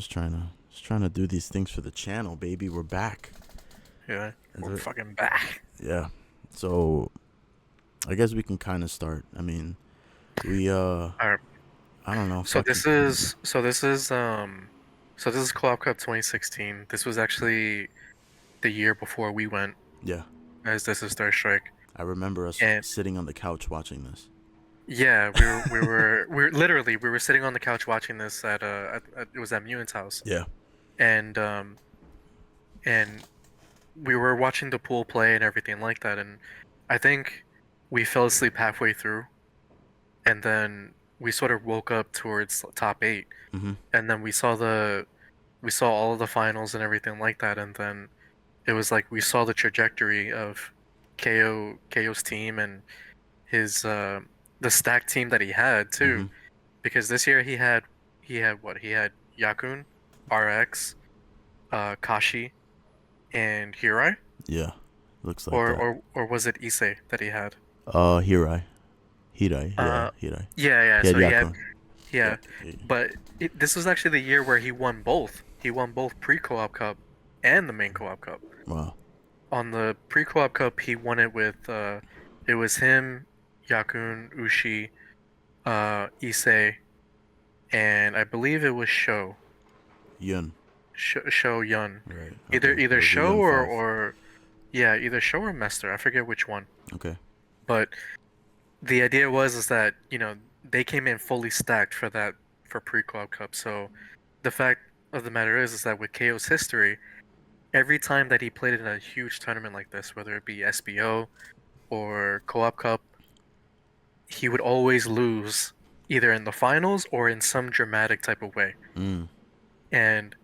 just trying to do these things for the channel, baby. We're back. Yeah, And we're the- fucking back. yeah. So I guess we can kind of start. I mean, we All right. I don't know. So Fucking this is so this is um so this is Co-op Cup 2016. This was actually the year before we went, yeah. as this is Third Strike. I remember us And sitting on the couch watching this. yeah, we were sitting on the couch watching this at it was at Mewin's house. Yeah. And and we were watching the pool play and everything like that, and I think we fell asleep halfway through, and then we sort of woke up towards top 8, Mhm. and then we saw all of the finals and everything like that, and then it was like we saw the trajectory of KO's team and his the stack team that he had too, Mhm. because this year he had Yakun, RX, Kashi, and Hirai, Yeah. Looks like that. or was it Issei that he had? Hirai. Hirai. Yeah. Uh, Hirai. yeah. He had So he had Yakun. Yeah. yeah, but this was actually the year where he won both. He won both pre-co-op cup and the main co-op cup. Wow. On the pre-co-op cup, he won it with it was him, Yakun, Ushi, Issei, and I believe it was Yun. Sho Yun. Right. Either Okay. It was a Sho Yun or 5. yeah, either Sho or Mester. I forget which one. Okay. But the idea was is that, they came in fully stacked for pre-co-op cup. So the fact of the matter is that with KO's history, every time that he played in a huge tournament like this, whether it be SBO or Co-op Cup, he would always lose either in the finals or in some dramatic type of way. Mm. And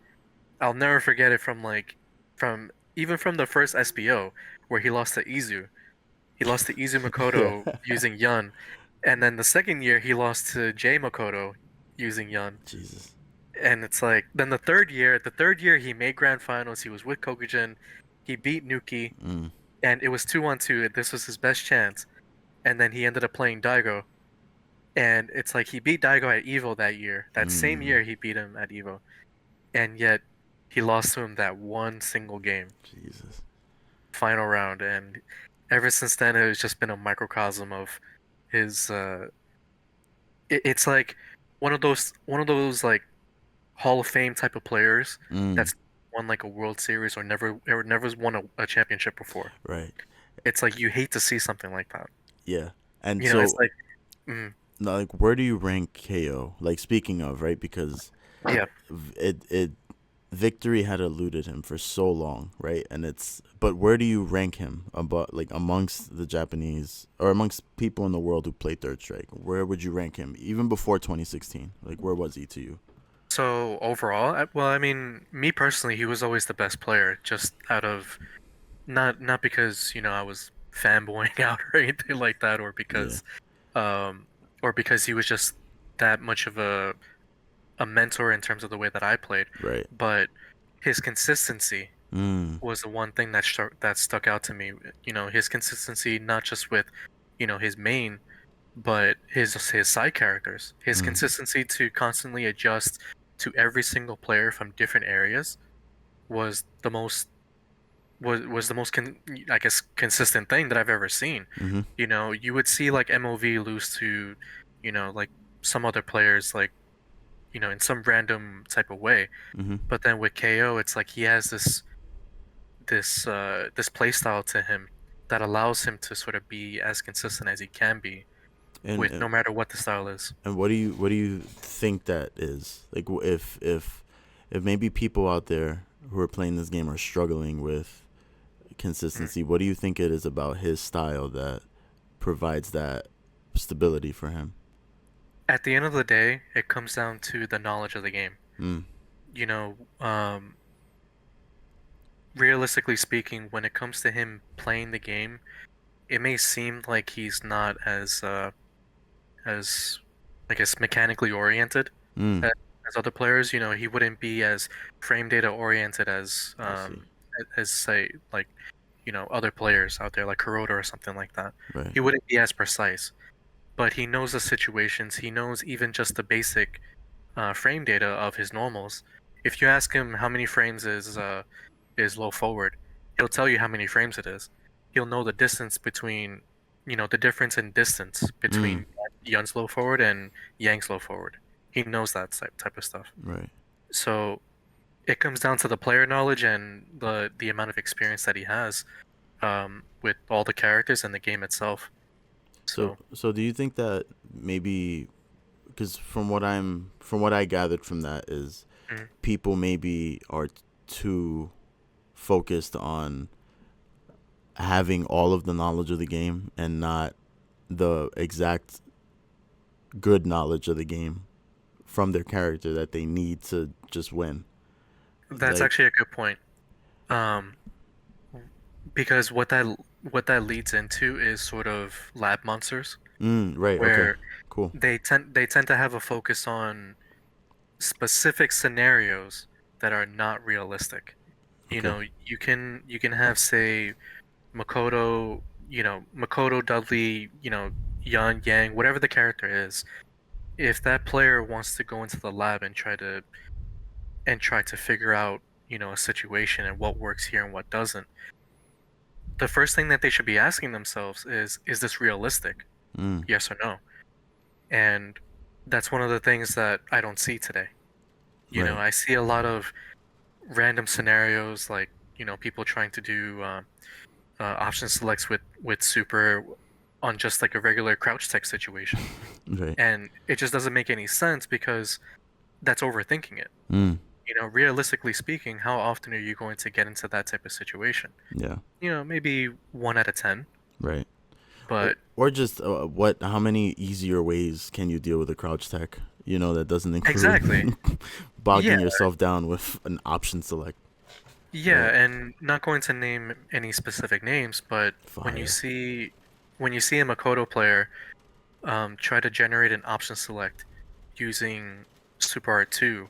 I'll never forget it from even from the first SBO where he lost to Izu. He lost to Izu Yeah. Makoto using Yun. And then the second year he lost to Jay Makoto using Yun. Jesus. And it's like then the third year he made grand finals, he was with Kokujin, he beat Nuki, Mm. and it was 2-1-2. This was his best chance. And then he ended up playing Daigo. And it's like he beat Daigo at Evo that year. That same Mm. year he beat him at Evo. And yet he lost to him that one single game, Jesus. final round. And ever since then it's just been a microcosm of his it's like one of those like Hall of Fame type of players Mm. that's won like a World Series or never won a championship before. Right. It's like you hate to see something like that. Yeah. And It's so, like, mm, now, like, where do you rank KO? Like, speaking of, right? Because yeah, it victory had eluded him for so long, right? And but where do you rank him about, like, amongst the Japanese or amongst people in the world who play Third Strike? Where would you rank him even before 2016? Like, where was he to you? so overall, well, I mean, me personally, he was always the best player, just out of not because I was fanboying out or anything like that, Yeah. um or because he was just that much of a mentor in terms of the way that I played, Right. but his consistency Mm. was the one thing that stuck out to me. His consistency not just with his main, but his side characters. His Mm. consistency to constantly adjust to every single player from different areas was the most was the most I guess consistent thing that I've ever seen. Mm-hmm. You would see like MOV lose to, like some other players, like in some random type of way. Mm-hmm. But then with KO, it's like he has this play style to him that allows him to sort of be as consistent as he can be And, with no matter what the style is. and what do you think that is? Like, if maybe people out there who are playing this game are struggling with Mm. consistency, what do you think it is about his style that provides that stability for him? At the end of the day, it comes down to the knowledge of the game. Mm. You know, realistically speaking, when it comes to him playing the game, it may seem like he's not as I guess mechanically oriented Mm. as, as other players. He wouldn't be as frame data oriented I see. as say like other players out there like Kuroda or something like that. Right. He wouldn't be as precise, but he knows the situations. He knows even just the basic frame data of his normals, If you ask him how many frames is low forward, he'll tell you how many frames it is. He'll know the distance between, the difference in distance Mm, between Yun's low forward and Yang's low forward. He knows that type of stuff. right. So it comes down to the player knowledge and the amount of experience that he has with all the characters and the game itself. So So so do you think that maybe, because from what I gathered from that is mm, people maybe are too focused on having all of the knowledge of the game and not the exact good knowledge of the game from their character that they need to just win. that's Like, actually a good point. Um, because what that leads into is sort of lab monsters, right, okay, where cool, they tend to have a focus on specific scenarios that are not realistic. okay, You can have, say, Makoto, Dudley, Yan, Yang, whatever the character is. If that player wants to go into the lab and try to figure out, a situation and what works here and what doesn't, the first thing that they should be asking themselves is this realistic? mm, Yes or no? And that's one of the things that I don't see today. right, I see a lot of random scenarios, like, people trying to do option selects with super on just like a regular crouch tech situation. right, And it just doesn't make any sense because that's overthinking it. mm, Realistically speaking, how often are you going to get into that type of situation? yeah, Maybe 1 out of 10, right. but Or just how many easier ways can you deal with a crouch tech? That doesn't exactly. include Yeah, bogging yourself down with an option select, yeah, right? and not going to name any specific names, but when you Fire. see when you see a Makoto player try to generate an option select using Super Art 2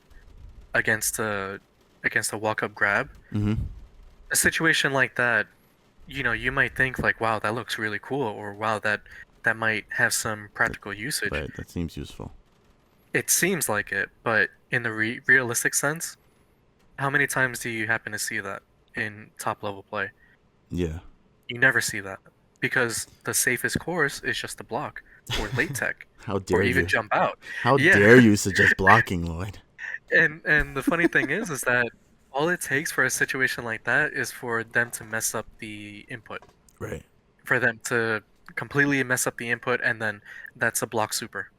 against a walk-up grab, Mm-hmm. a situation like that, you might think like, wow, that looks really cool, or wow, that might have some That, practical usage. right. That seems useful. It seems like it, but in the realistic sense, how many times do you happen to see that in top level play? Yeah. You never see that because the safest course is just to block or late tech How or dare even you? jump out. How Yeah. dare you suggest blocking, Lloyd? And the funny thing is that all it takes for a situation like that is for them to mess up the input, Right. for them to completely mess up the input, and then that's a block super,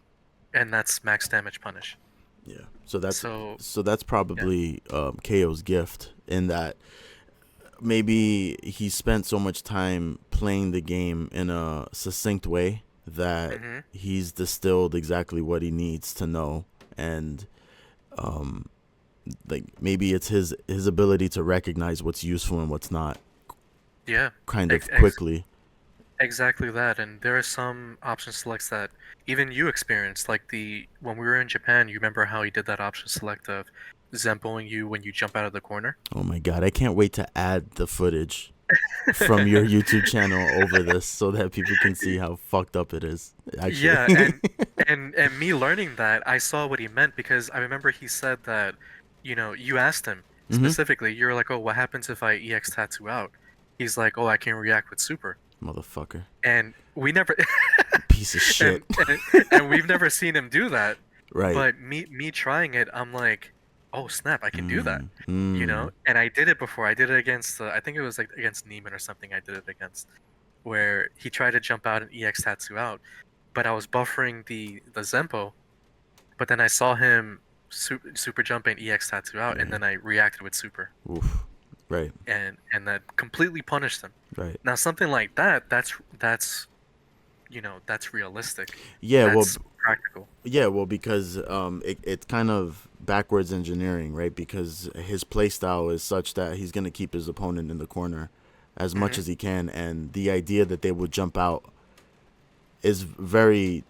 and that's max damage punish. Yeah. So that's So yeah. probably KO's gift in that maybe he spent so much time playing the game in a succinct way that Hmm. he's distilled exactly what he needs to know, and um like maybe it's his ability to recognize what's useful and what's not Yeah. kind Ex of ex quickly. exactly that. And there are some option selects that even you experienced, like the when we were in Japan. You remember how he did that option select of Zempoing you when you jump out of the corner? Oh my god, I can't wait to add the footage from your YouTube channel over this so that people can see how fucked up it is. Actually. Yeah, and me learning that, I saw what he meant because I remember he said that, you asked him Mhm. specifically, you were like, "Oh, what happens if I EX tattoo out?" He's like, "Oh, I can react with super." Motherfucker. And we never Piece of shit. and we've never seen him do that. Right. But me trying it, I'm like, "Oh, snap, I can do that." Mm. Mm. And I did it before. I did it against I think it was like against Neiman or something. I did it against where he tried to jump out and EX tattoo out, but I was buffering the Zempo, but then I saw him super jump and EX tattoo out, and Right. then I reacted with super, Oof. Right. and that completely punished him. Right. Now something like that, that's realistic, Yeah, well, that's practical. yeah, well, because it's kind of backwards engineering, right? Because his play style is such that he's gonna keep his opponent in the corner as much Hmm. as he can, and the idea that they would jump out is very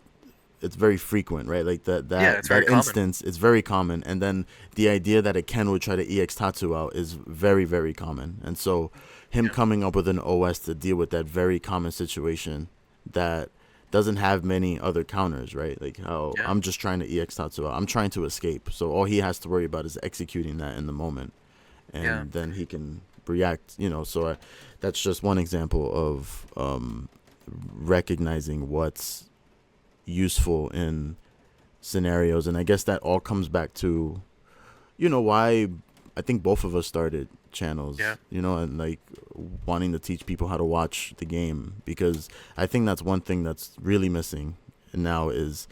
it's very frequent, right? Like Yeah, it's very that common. instance is very common, and then the idea that a Ken would try to EX Tatsu out is very very common, and so him Yeah. coming up with an OS to deal with that very common situation that doesn't have many other counters, right? Like how Yeah. I'm just trying to EX Tatsuo. I'm trying to escape. So all he has to worry about is executing that in the moment, Yeah. and then he can react. So that's just one example of recognizing what's useful in scenarios, and I guess that all comes back to why I think both of us started channels, Yeah. and like wanting to teach people how to watch the game, because I think that's one thing that's really missing now is,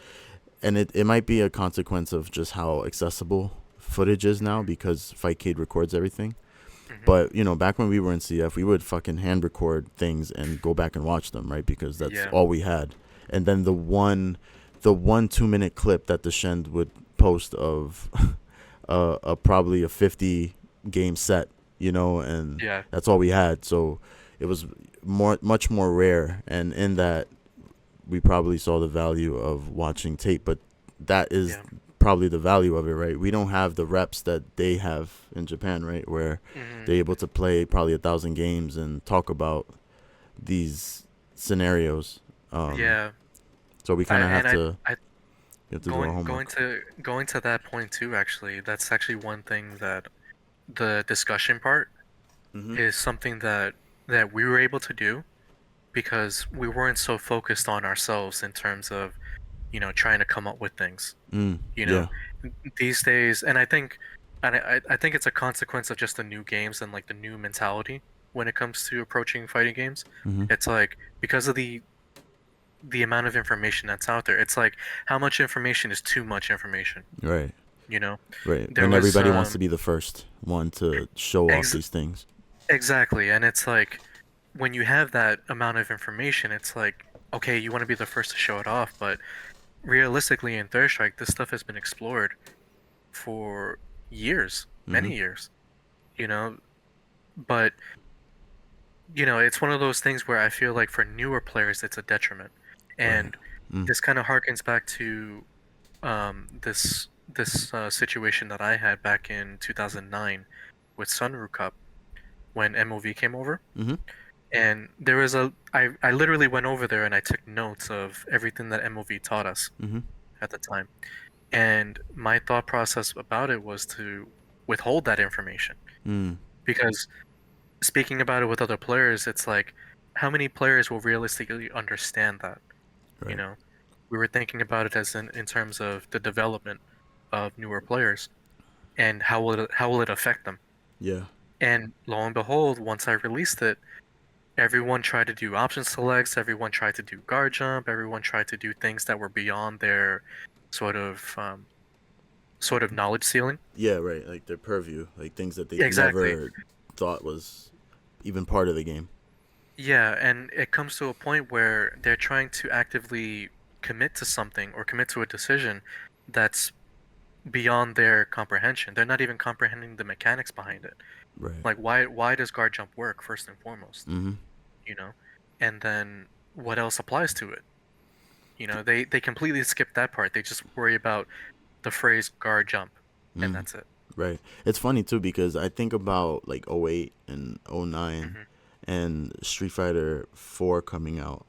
and it might be a consequence of just how accessible footage is now, Mhm. because Fightcade records everything. Mhm. But back when we were in CF, we would fucking hand record things and go back and watch them, right? Because that's Yeah. all we had. And then the one 2-minute clip that the Shend would post of probably a 50 game set, and Yeah. that's all we had. So it was much more rare, and in that we probably saw the value of watching tape, but that is Yeah. probably the value of it, right? We don't have the reps that they have in Japan, right? Where Mhm. they're able to play probably 1,000 games and talk about these scenarios. Um, Yeah. so we I kind of and I have to do our going going homework. to going to that point too, actually, that's actually one thing that the discussion part Mm-hmm. is something that we were able to do because we weren't so focused on ourselves in terms of, trying to come up with things. You know, Yeah. these days, and I think it's a consequence of just the new games and like the new mentality when it comes to approaching fighting games. Mm-hmm. It's like because of the amount of information that's out there. It's like how much information is too much information, Right. you know? Right. There And was everybody wants to be the first one to show off ex these things. exactly, and it's like when you have that amount of information, it's like okay, you want to be the first to show it off, but realistically in Third Strike, this stuff has been explored for years, Mm-hmm. many years, you know? But, it's one of those things where I feel like for newer players it's a detriment. Right. And Mm. this kind of harkens back to this situation that I had back in 2009 with Sunru Cup when MOV came over. Mm-hmm. And there was I literally went over there and I took notes of everything that MOV taught us Mm-hmm. at the time. And my thought process about it was to withhold that information Mm. because speaking about it with other players, it's like how many players will realistically understand that? You Right. know, we were thinking about it as in terms of the development of newer players and how will it affect them? Yeah. And lo and behold, once I released it, everyone tried to do option selects, everyone tried to do guard jump, everyone tried to do things that were beyond their sort of um, sort of knowledge ceiling. Yeah. Right. Like their purview, like things that they Exactly. never thought was even part of the game. Yeah, and it comes to a point where they're trying to actively commit to something or commit to a decision that's beyond their comprehension. They're not even comprehending the mechanics behind it. Right. Like why does guard jump work first and foremost, Mm-hmm. you know? And then what else applies to it? They completely skip that part. They just worry about the phrase guard jump and Mm. that's it. Right. It's funny too because I think about like '08 and '09 Mhm. and Street Fighter 4 coming out,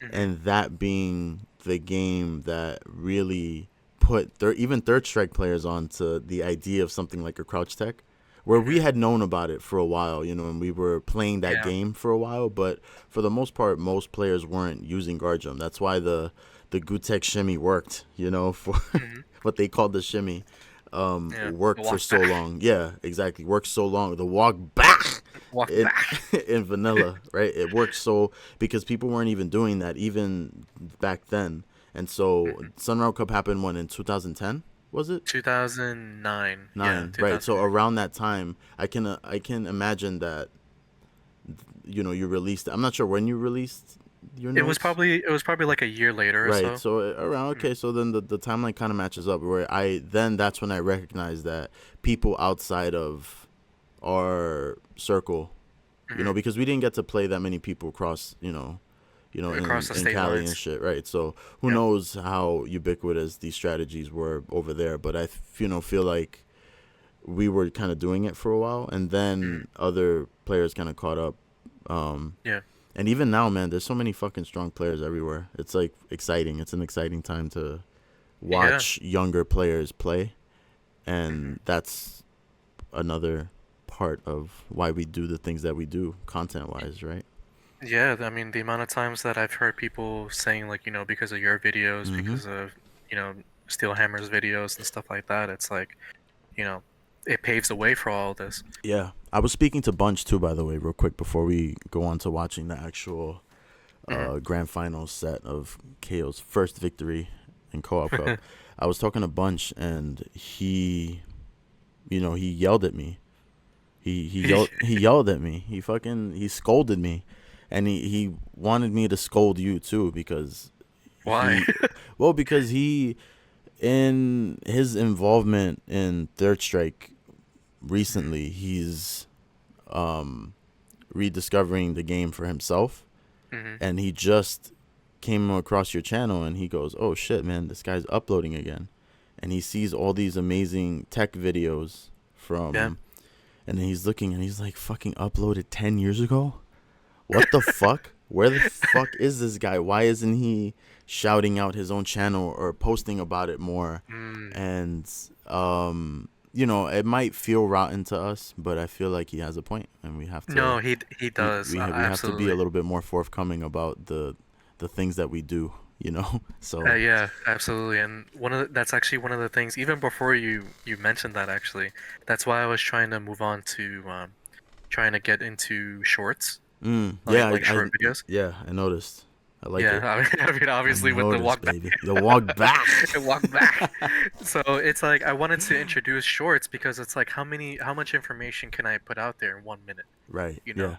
Mhm. and that being the game that really put even third strike players onto the idea of something like a crouch tech, where we Mhm. had known about it for a while, and we were playing that Yeah. game for a while, but for the most part most players weren't using guard jump. That's why the Gutek shimmy worked, for Mhm. what they called the shimmy, Yeah. worked for Walk so back. long. Yeah, exactly, worked so long. The walk back Walk in back. in vanilla, right? It worked so because people weren't even doing that even back then. And so Mhm. Sunrise Cup happened when in 2010, was it? 2009. Yeah, 9, right? So 2009. around that time, I can imagine that you released. I'm not sure when you released your notes. It was probably like a year later or Right. so. So around, Mhm. okay, so then the timeline kind of matches up where that's when I recognized that people outside of our circle, Mhm. because we didn't get to play that many people across, Across the in state Cali and lines. shit, right? So who Yep. knows how ubiquitous these strategies were over there, but feel like we were kind of doing it for a while, and Mhm. then other players kind of caught up, um, Yeah. And even now, man, there's so many fucking strong players everywhere. It's like exciting. It's an exciting time to Yeah. watch younger players play, Hmm. and that's another part of why we do the things that we do content wise, right? Yeah, I mean, the amount of times that I've heard people saying like, because of your videos, Mm-hmm. because of, Steel Hammer's videos and stuff like that, it's like, you know, it paves the way for all this. Yeah, I was speaking to Bunch too, by the way, real quick before we go on to watching the actual Hmm. grand final set of KO's first victory in Co-op Cup. I was talking to Bunch, and he yelled at me. He yelled at me. He scolded me, and he wanted me to scold you too because Why? he, well, because he, in his involvement in Third Strike Hmm. recently, he's um rediscovering the game for himself, Hmm. and he just came across your channel, and he goes, "Oh shit, man, this guy's uploading again," and he sees all these amazing tech videos Yeah. from, and then he's looking, and he's like, "Fucking uploaded 10 years ago? What the fuck? Where the fuck is this guy? Why isn't he shouting out his own channel or posting about it more?" Mm. And it might feel rotten to us, but I feel like he has a point, and we have to No, he we does. we have to be a Absolutely. little bit more forthcoming about the things that we do. So Yeah, absolutely. And that's actually one of the things. Even before you mentioned that, actually, that's why I was trying to move on to trying to get into shorts, yeah, like short videos. I noticed. I like Yeah, it. I mean, I obviously with the noticed, walk back, baby. The walk back. and walk back. So it's like I wanted to introduce shorts because it's like how much information can I put out there in 1 minute, Right. you know? Yeah.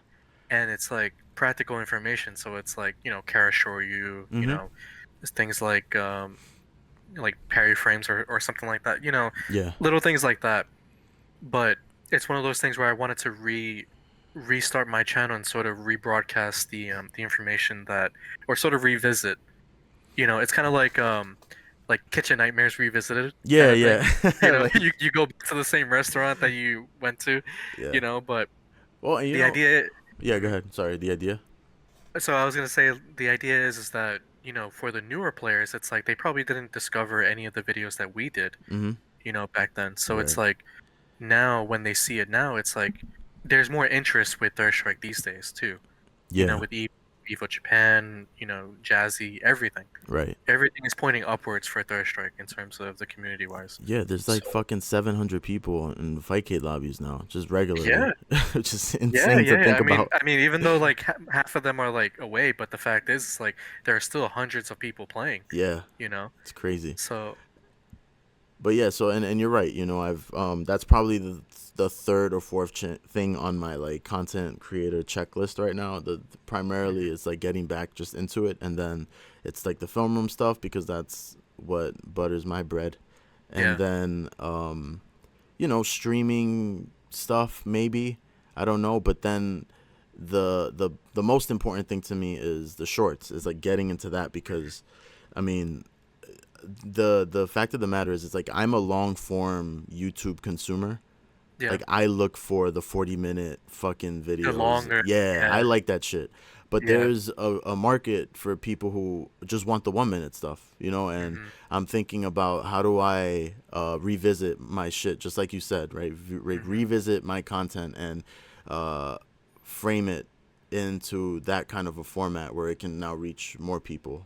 And it's like practical information. So it's like Kara Shoryu, Mhm. things like parry frames or something like that. Yeah. Little things like that. But it's one of those things where I wanted to restart my channel and sort of rebroadcast the information that or sort of revisit. It's kind of like Kitchen Nightmares Revisited kind Yeah. of thing. Yeah. Like, You go back to the same restaurant that you went to, yeah. but Well, the idea. yeah. Go Mhm. ahead. Sorry. The idea. So I was gonna say the idea is that for the newer players, it's like they probably didn't discover any of the videos that we did, Mhm. back then. So it's Right. like now when they see it now, it's like there's more interest with Third Strike these days too. Yeah. With Evo Japan, Jazzy, everything. Right. Everything is pointing upwards for Third Strike in terms of the community wise. Yeah. There's So like fucking 700 people in Fightcade lobbies now, just regularly, yeah, which is yeah, insane to yeah, yeah. think about. I mean, even though like half of them are like away, but the fact is, like there are still hundreds of people playing. Yeah. You know, It's crazy. so But yeah, so and you're right. I've that's probably the third or fourth thing on my like content creator checklist right now. Primarily mhm, it's like getting back just into it, and then it's like the film room stuff because that's what butters my bread, and yeah, then streaming stuff maybe, I don't know, but then the most important thing to me is the shorts, is like getting into that because I mean the fact of the matter is, it's like I'm a long form YouTube consumer. yeah, Like I look for the 40-minute fucking the videos. longer, Yeah, I yeah, like that shit. But yeah, there's a market for people who just want the 1 minute stuff, and hmm, I'm thinking about how do I revisit my shit, just like you said, right? hmm, Revisit my content and uh, frame it into that kind of a format where it can now reach more people.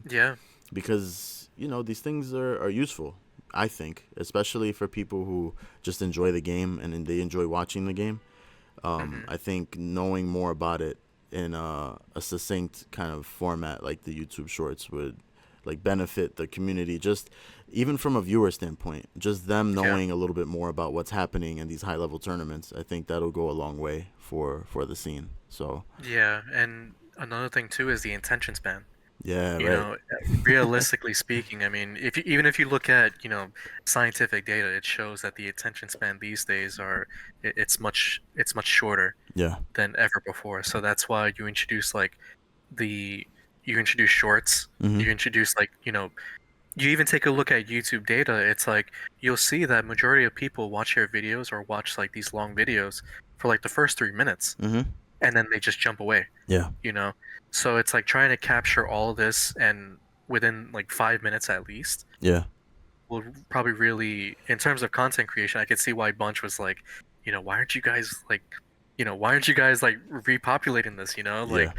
yeah, Because these things are useful, I think, especially for people who just enjoy the game and they enjoy watching the game. hmm, I think knowing more about it in a succinct kind of format like the YouTube Shorts would like benefit the community, just even from a viewer standpoint, just them yeah, knowing a little bit more about what's happening in these high level tournaments. I think that'll go a long way for the scene. So yeah. And another thing too is the attention span. yeah, You right. know, realistically speaking, I mean, even if you look at, scientific data, it shows that the attention span these days it's much shorter Yeah. than ever before. So that's why the you introduce shorts, Mhm. you introduce you even take a look at YouTube data, it's like you'll see that majority of people watch your videos or watch like these long videos for like the first 3 minutes, Mhm. and then they just jump away, Yeah. you know? So it's like trying to capture all of this and within like 5 minutes at least Yeah. will probably really, in terms of content creation, I could see why Bunch was like, why aren't you guys like, why aren't you guys like repopulating this, Yeah. like,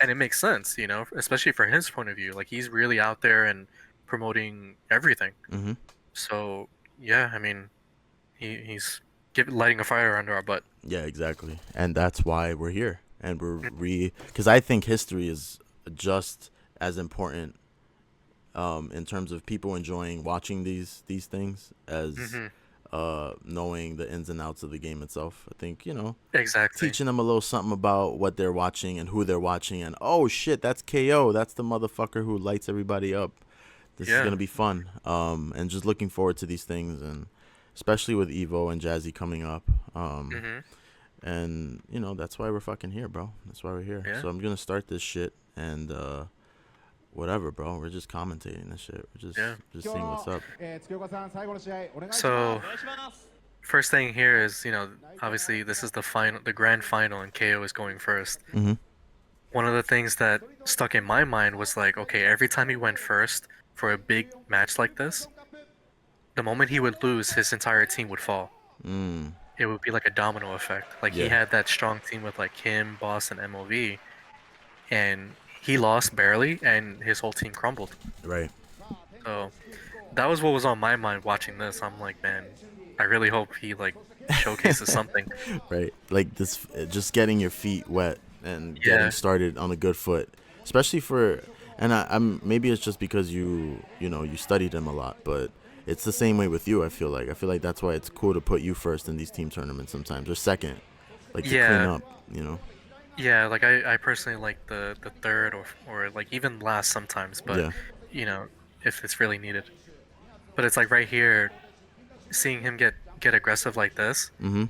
and it makes sense, especially for his point of view. Like he's really out there and promoting everything. Mhm. So yeah, I mean, he's lighting a fire under our butt. Yeah, exactly. And that's why we're here. And because I think history is just as important in terms of people enjoying watching these things as Mm-hmm. knowing the ins and outs of the game itself. I think, Exactly. teaching them a little something about what they're watching and who they're watching, and oh shit, that's KO. That's the motherfucker who lights everybody up. This is Yeah. gonna be fun. And just looking forward to these things, and especially with Evo and Jazzy coming up. Mm-hmm. And that's why we're fucking here, bro. That's why we're here. Yeah. So I'm gonna start this shit, and whatever, bro. We're just commentating this shit. We're Yeah. just seeing what's up. So first thing here is, obviously this is the grand final, and KO is going first. Mm-hmm. One of the things that stuck in my mind was like, okay, every time he went first for a big match like this, the moment he would lose, his entire team would fall. Mm. It would be like a domino effect. Like he Yeah. had that strong team with like him, Boss, and MOV, and he lost barely, and his whole team crumbled. Right. So that was what was on my mind watching this. I'm like, man, I really hope he like showcases something. Right. Like this, just getting your feet wet and getting Yeah, started on a good foot, especially for. And I'm maybe it's just because you studied him a lot, but it's the same way with you. I feel like that's why it's cool to put you first in these team tournaments sometimes, or second, like to clean yeah, up. You know. yeah. Like I personally like the third or like even last sometimes, but Yeah. you know if it's really needed. But it's like right here, seeing him get aggressive like this, Mm-hmm.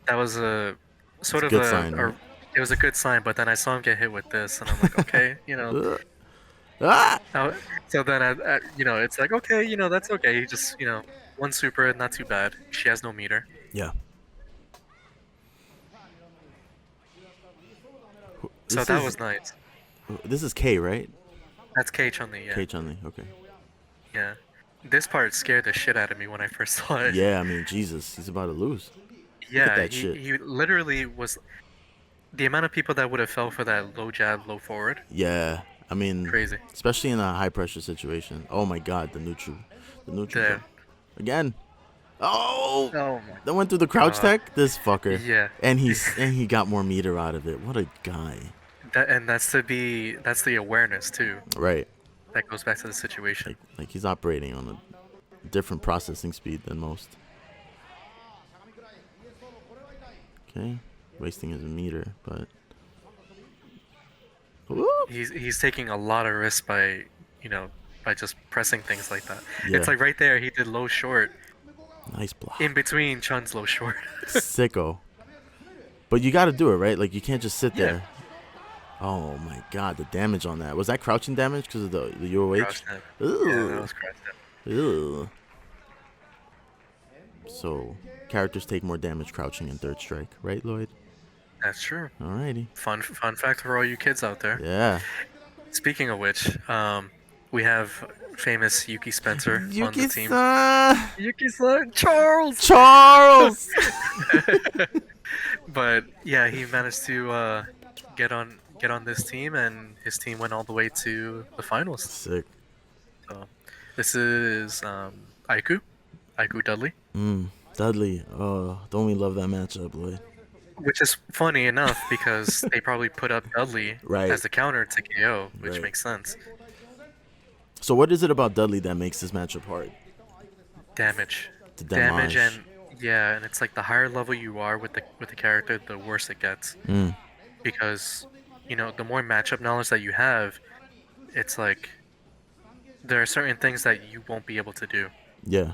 that was a It's sort a of good sign, right? it was a good sign. But then I saw him get hit with this, and I'm like, okay, Ugh. Ah! So then it's like, okay, that's okay. He just one super, not too bad. She has no meter, Yeah. so This that is was nice. this is K, right? That's K Chun-Li, yeah, K Chun-Li. Okay. yeah. This part scared the shit out of me when I first saw it. Yeah, I mean, Jesus, he's about to lose. Look at Yeah, that he shit. he literally was the amount of people that would have fell for that low jab, low forward. Yeah, I mean, Crazy. especially in a high pressure situation. Oh my God, the neutral The jump again. Oh, Oh my that went through the crouch god. tech. This fucker, Yeah. and he got more meter out of it. What a guy. That's the awareness too. Right, That goes back to the situation. like he's operating on a different processing speed than most. Okay, wasting his meter, but whoop. He's taking a lot of risks by by just pressing things like that. It's Yeah, like right there he did low short nice in block, between Chun's low short. sicko. But you got to do it, right? Like you can't just sit Yeah. there. Oh my God, the damage on that. Was that crouching damage because of the UOH? Crouch net. Yeah, that Ooh. was crouch net. Ew. So characters take more damage crouching in third strike, right, Lloyd? That's true. Alrighty. Fun fact for all you kids out there. Yeah. Speaking of which, we have famous Yuki Spencer on the team. Yuki-san! Yuki-san, Charles. Charles! But yeah, he managed to get on this team, and his team went all the way to the finals. Sick. So this is Aiku Dudley, Dudley. Oh, don't we love that matchup, Lloyd? which is funny enough because they probably put up Dudley Right. as the counter to KO, which Right. makes sense. So what is it about Dudley that makes this matchup hard? Damage, The damage, damage. and yeah, and it's like the higher level you are with the character, the worse it gets. Because the more matchup knowledge that you have, it's like there are certain things that you won't be able to do. Yeah.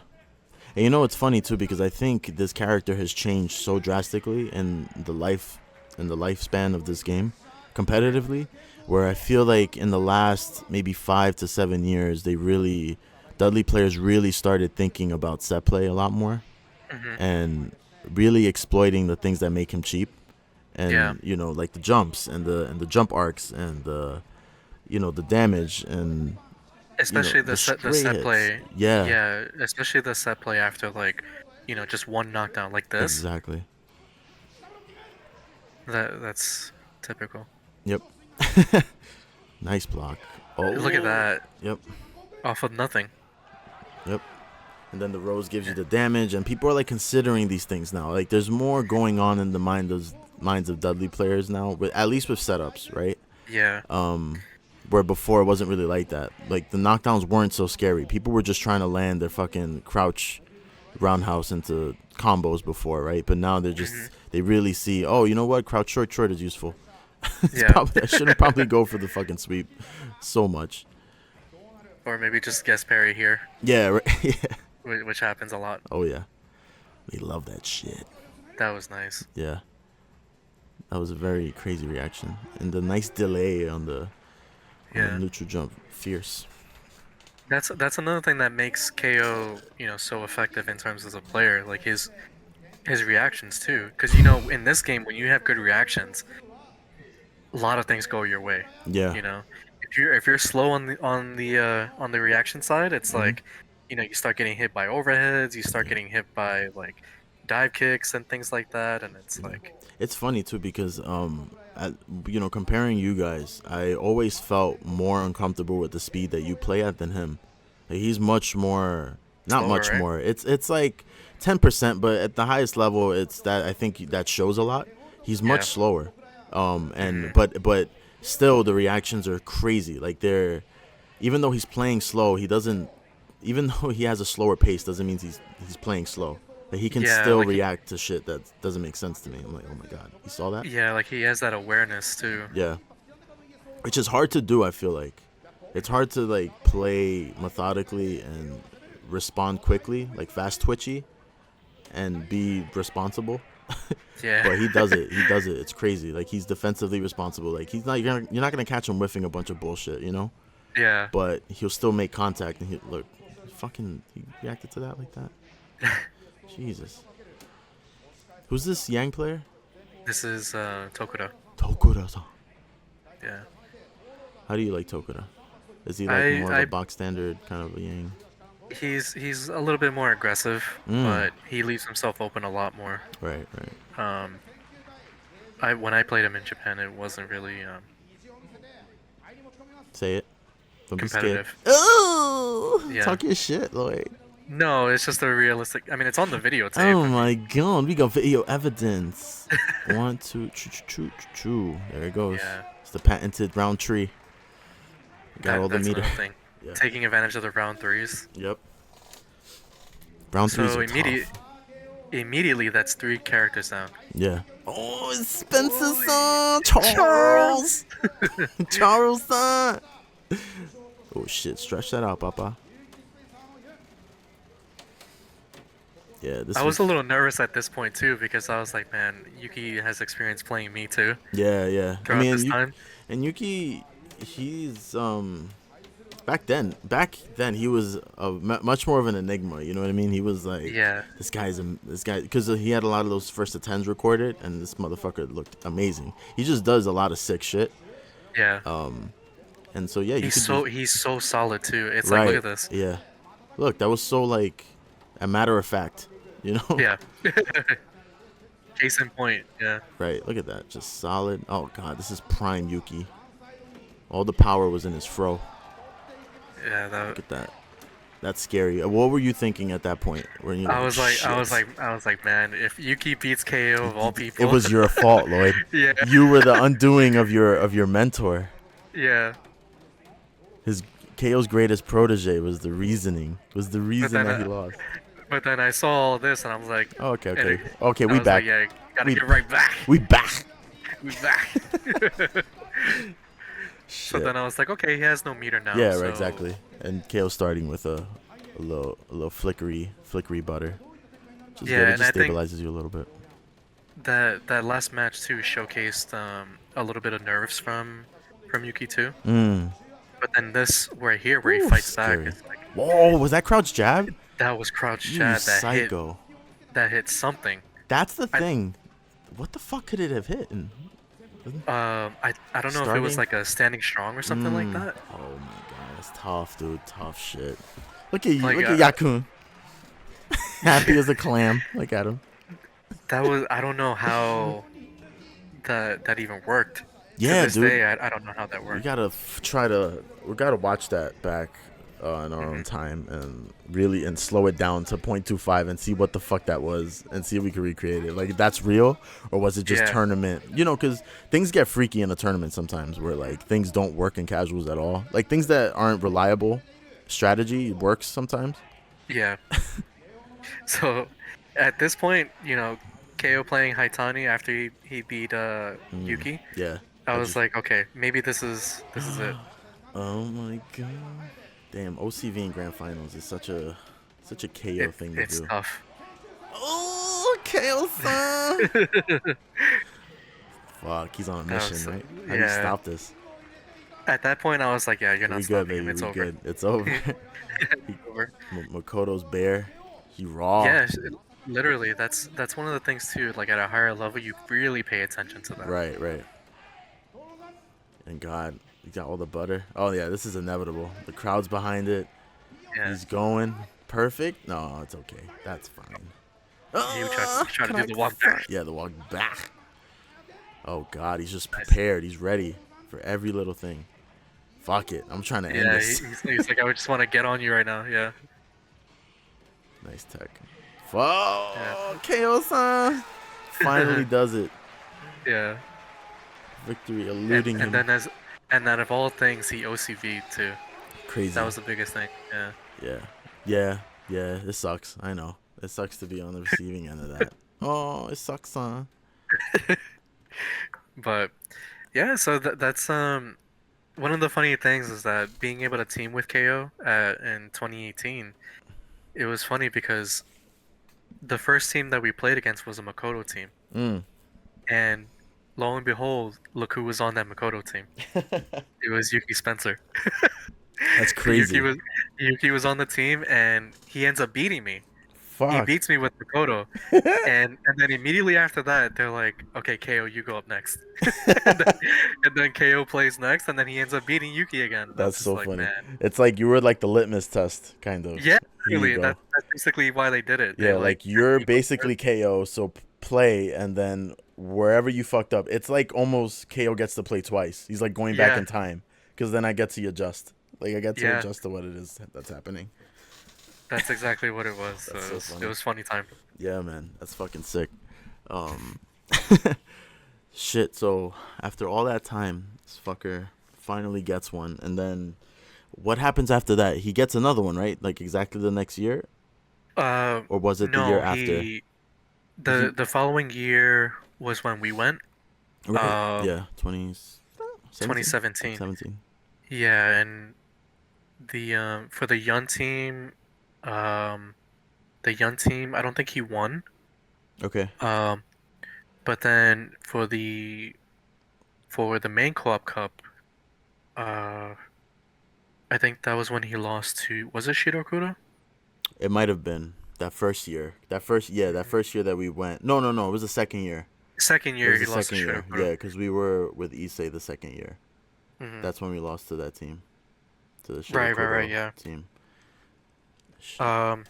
And it's funny too because I think this character has changed so drastically in the lifespan of this game, competitively, where I feel like in the last maybe 5 to 7 years, Dudley players really started thinking about set play a lot more Hmm. and really exploiting the things that make him cheap. Yeah. and like the jumps and the jump arcs and the the damage and Especially the the stray set hits. play. Yeah, Yeah, especially the set play after like, just one knockdown like this. exactly. That's typical. Yep. Nice block. Look at Oh. that. Yep. Off of nothing. Yep. And then the rose gives you the damage, and people are like considering these things now. Like there's more going on in the minds of Dudley players now, but at least with setups, right? Yeah. Where before it wasn't really like that. Like the knockdowns weren't so scary. People were just trying to land their fucking crouch roundhouse into combos before, right? But now Hmm. they really see, oh, you know what? Crouch short is useful. Yeah. I shouldn't probably go for the fucking sweep so much. Or maybe just guess parry here, Yeah, right. Yeah. which happens a lot. Oh yeah. They love that shit. That was nice. Yeah. That was a very crazy reaction. And the nice delay on the Yeah. neutral jump. Fierce. That's another thing that makes KO, so effective in terms as a player, like his reactions too. Because in this game, when you have good reactions, a lot of things go your way. Yeah. You know, if you're slow on the reaction side, it's Hmm. like, you start getting hit by overheads, you start Yeah. getting hit by like dive kicks and things like that, and it's Yeah. like, It's funny too because comparing you guys, I always felt more uncomfortable with the speed that you play at than him. Like, he's much more, not slower, much right? more. It's like 10%, but at the highest level, it's that I think that shows a lot. He's much Yeah. slower, and Hmm. but still the reactions are crazy. Like they're even though he's playing slow, he doesn't. Even though he has a slower pace, doesn't mean he's playing slow. Like he can Yeah, still like react to shit that doesn't make sense to me. I'm like, oh my god, you saw that? yeah, like he has that awareness too. Yeah, which is hard to do. I feel like it's hard to like play methodically and respond quickly, like fast twitchy, and be responsible. Yeah. But he does it. He does it. It's crazy. Like he's defensively responsible. Like you're not gonna catch him whiffing a bunch of bullshit. Yeah. But he'll still make contact and he reacted to that like that. Jesus. Who's this Yang player? This is Tokuda. Tokura-san. Yeah. How do you like Tokura? Is he like I more of a I box standard kind of a Yang? he's a little bit more aggressive, Mm. but he leaves himself open a lot more. Right, right. Um, I when I played him in Japan, it wasn't really Say it. Don't be scared. competitive. Oh, Yeah. talk your shit, Lloyd. No, it's just a realistic. I mean, it's on the videotape. Oh I mean, my god, we got video evidence. One, two, choo. There it goes. yeah, It's the patented round tree. Got all the that's meter. another thing. Yeah. Taking advantage of the round threes. Yep. Round threes So are tough. immediately, that's three characters down. Yeah. Oh, it's Spencer Holy son. Charles. Charles son. Oh shit, stretch that out, Papa. Yeah, this I was. was a little nervous at this point too because I was like, man, Yuki has experience playing me too Yeah, yeah. I throughout mean, this time. Yuki, he's back then he was much more of an enigma. You know what I mean? He was like, Yeah, this guy because he had a lot of those first attempts recorded, and this motherfucker looked amazing. He just does a lot of sick shit. yeah. And so yeah, you He's could so just he's so solid too. It's like, look right, at this. yeah. Look, that was so like a matter of fact, you know? Yeah. Case in point. Yeah. Right, look at that, just solid. Oh god, this is prime Yuki. All the power was in his fro. Yeah. Look at that. That's scary. What were you thinking at that point? When you I like, was like, I shit? was like, I was like, man, if Yuki beats KO of all It people, was your fault, Lloyd. yeah, You were the undoing of your mentor. yeah. His KO's greatest protege was the reasoning. Was the But reason then, that he lost. but then I saw all this and I was like, Oh, okay, and okay, it, okay. I We was like, back. yeah, gotta We get right back. we back. We back. So Shit. then I was like, okay, he has no meter now. Yeah, So right, exactly. And KO starting with a little flickery butter. Which is yeah, good. It and just I think stabilizes you a little bit. that last match too showcased a little bit of nerves from Yuki too. Mm. But then this where he Ooh, fights back, scary. it's like Whoa, was that crouch jab? that was crouch You jab psycho. that hit something. That's the I thing. What the fuck could it have hit? I don't know if it was Starting? like a standing strong or something like that. Oh my god, that's tough, dude. Tough shit. Look at you. Like Look at Yakun. Happy as a clam. Look at him. that was I don't know how that even worked. To Yeah, this dude. day, I don't know how that We worked. gotta try to. We gotta watch that back in our own Hmm. time and really and slow it down to 0.25 and see what the fuck that was and see if we can recreate it. Like that's real or was it just Yeah, tournament? You know, because things get freaky in a tournament sometimes where like things don't work in casuals at all. Like things that aren't reliable strategy works sometimes. yeah. So at this point, KO playing Haitani after he beat Yuki, Yeah, I I was just. like, okay, maybe this is it. Oh my god. Damn, OCV in grand finals is such a KO It thing to it's do. tough. Oh, KO-san! Fuck, he's on a That mission, was right? How do you yeah. stop this? At that point, I was like, yeah, you're We not good, stopping him. baby. It's We over. good. It's over. he, It's over. Makoto's bear. He raw. Yeah, literally, that's one of the things too. Like at a higher level, you really pay attention to that. Right, right. And God, he got all the butter. Oh yeah, this is inevitable. The crowd's behind it. Yeah, He's going perfect. No, it's okay. That's fine. he tried to do the Connect. walk back. Yeah, the walk back. Oh God, he's just Nice. prepared. He's ready for every little thing. Fuck it. I'm trying to end Yeah, this. he's like, I would just want to get on you right now. Yeah, Nice tech. yeah, Fuck, KO-san finally does it. yeah. Victory And eluding and him. then as and then of all things, he OCV'd too. That Crazy. was the biggest thing. Yeah. Yeah. Yeah. Yeah. It sucks. I know. It sucks to be on the receiving end of that. Oh, it sucks, huh? But yeah, so that's one of the funny things is that being able to team with KO in 2018, it was funny because the first team that we played against was a Makoto team, Mm. and lo and behold, look who was on that Makoto team. It was Yuki Spencer. That's Yuki crazy. was Yuki was on the team, and he ends up beating me. He Fuck. beats me with Makoto, and then immediately after that, they're like, "Okay, KO, you go up next." and, then, and then KO plays next, and then he ends up beating Yuki again. And I was That's just so like, funny. man, It's like you were like the litmus test, kind of. yeah, Here you really. go. That's basically why they did it. They Yeah, like like checked you're me before. basically KO, so play, and then wherever you fucked up, it's like almost KO gets to play twice. He's like going back Yeah, in time, because then I get to adjust. Like I get to yeah, adjust to what it is that's happening. that's exactly what it was. So That's so it funny. was funny time. Yeah, man, that's fucking sick. Um, shit. So after all that time, this fucker finally gets one, and then what happens after that? He gets another one, right? Like exactly the next year, Uh, or was it the year no, after? he Cause he the following year was when we went. right, Um, yeah, 2017, 2017. 17. Yeah, and the for um, the Yun team, I don't think he won. Okay. Um, but then for the main co-op cup, uh, I think that was when he lost to was it Shirokuro? It might have been that first year. That Mhm. first year that we went. No, no, no. It was the second year. Second It year was he the lost to second year. Shirokuro. Yeah, because we were with Issei the second year. Hmm. That's when we lost to that team, to the Right, Shirokuro yeah. team. Shit. Um,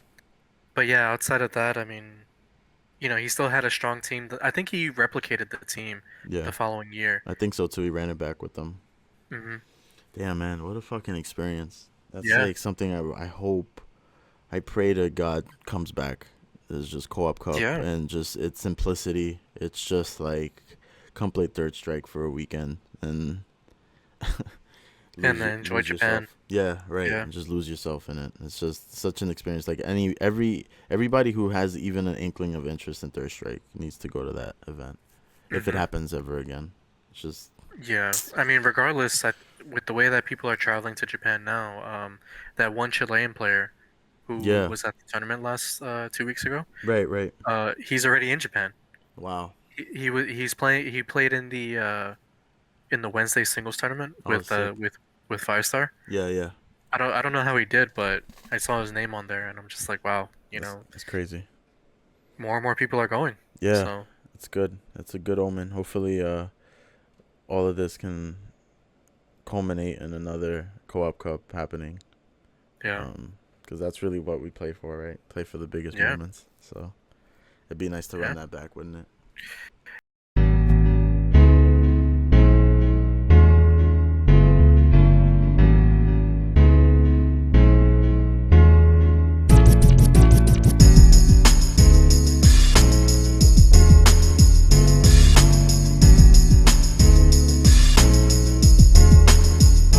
but yeah, outside of that, I mean, he still had a strong team. I think he replicated the team Yeah, the following year. I think so too. He ran it back with them. Hmm. Damn, man, what a fucking experience. That's Yeah, like something I hope, I pray to God comes back. It's just co-op cup yeah. and just its simplicity. It's just like complete third strike for a weekend and And then enjoy lose Japan. yourself. Yeah, right. Yeah. And just lose yourself in it. It's just such an experience. Like everybody who has even an inkling of interest in third strike needs to go to that event if it Hmm. happens ever again. It's just Yeah. I mean, regardless, with the way that people are traveling to Japan now, that one Chilean player who yeah. was at the tournament last 2 weeks ago, Right, right. he's already in Japan. Wow. He played in the Wednesday singles tournament Oh, sick. with Five Star. Yeah, yeah. I don't know how he did, but I saw his name on there, and I'm just like, wow, That's crazy. more and more people are going. Yeah. So It's good. It's a good omen. Hopefully, all of this can culminate in another co-op cup happening. Yeah. Because that's really what we play for, right? Play for the biggest Yeah. moments. So it'd be nice to run Yeah. that back, wouldn't it?